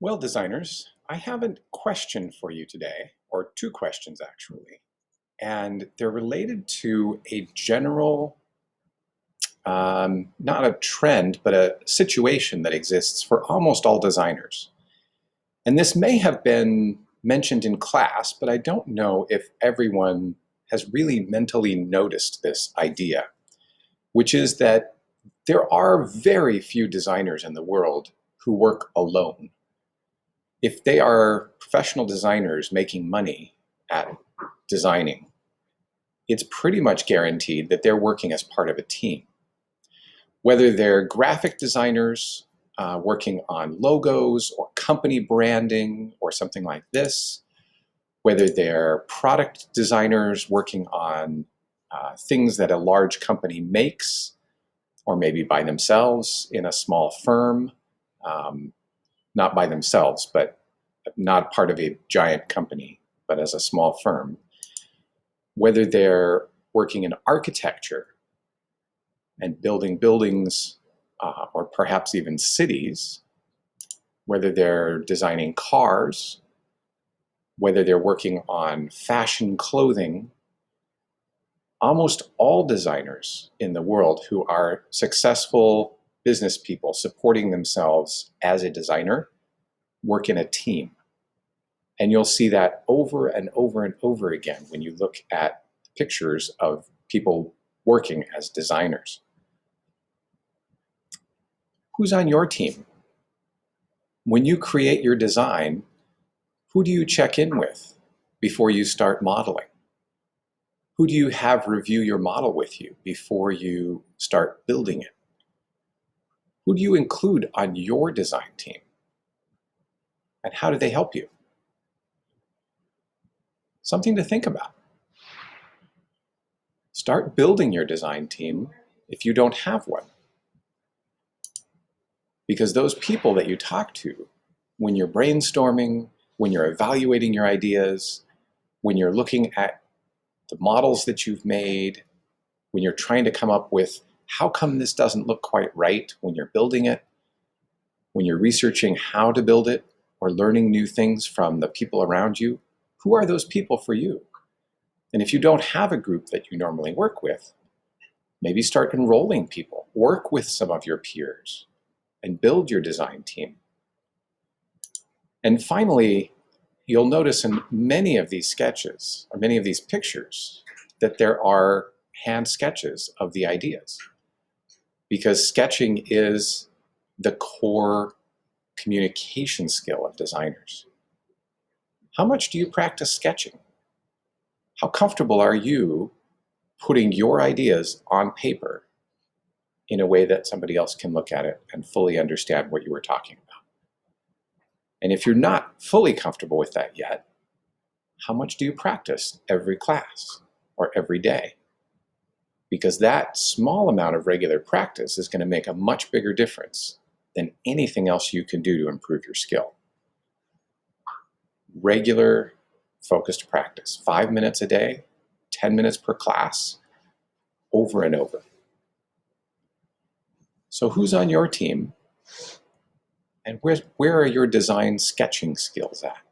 Well, designers, I have a question for you today, or two questions actually, and they're related to a general, not a trend, but a situation that exists for almost all designers. And this may have been mentioned in class, but I don't know if everyone has really mentally noticed this idea, which is that there are very few designers in the world who work alone. If they are professional designers making money at designing, it's pretty much guaranteed that they're working as part of a team. Whether they're graphic designers working on logos or company branding or something like this, whether they're product designers working on things that a large company makes, or maybe by themselves in a small firm, not by themselves, but not part of a giant company, but as a small firm. Whether they're working in architecture and building buildings or perhaps even cities, whether they're designing cars, whether they're working on fashion clothing, almost all designers in the world who are successful business people supporting themselves as a designer work in a team. And you'll see that over and over and over again when you look at pictures of people working as designers. Who's on your team? When you create your design, who do you check in with before you start modeling? Who do you have review your model with you before you start building it? Who do you include on your design team? And how do they help you? Something to think about. Start building your design team if you don't have one. Because those people that you talk to when you're brainstorming, when you're evaluating your ideas, when you're looking at the models that you've made, when you're trying to come up with how come this doesn't look quite right when you're building it, when you're researching how to build it or learning new things from the people around you, who are those people for you? And if you don't have a group that you normally work with, maybe start enrolling people, work with some of your peers, and build your design team. And finally, you'll notice in many of these sketches, or many of these pictures, that there are hand sketches of the ideas. Because sketching is the core communication skill of designers. How much do you practice sketching? How comfortable are you putting your ideas on paper in a way that somebody else can look at it and fully understand what you were talking about? And if you're not fully comfortable with that yet, how much do you practice every class or every day? Because that small amount of regular practice is going to make a much bigger difference than anything else you can do to improve your skill. Regular, focused practice, 5 minutes a day, 10 minutes per class, over and over. So who's on your team? And where are your design sketching skills at?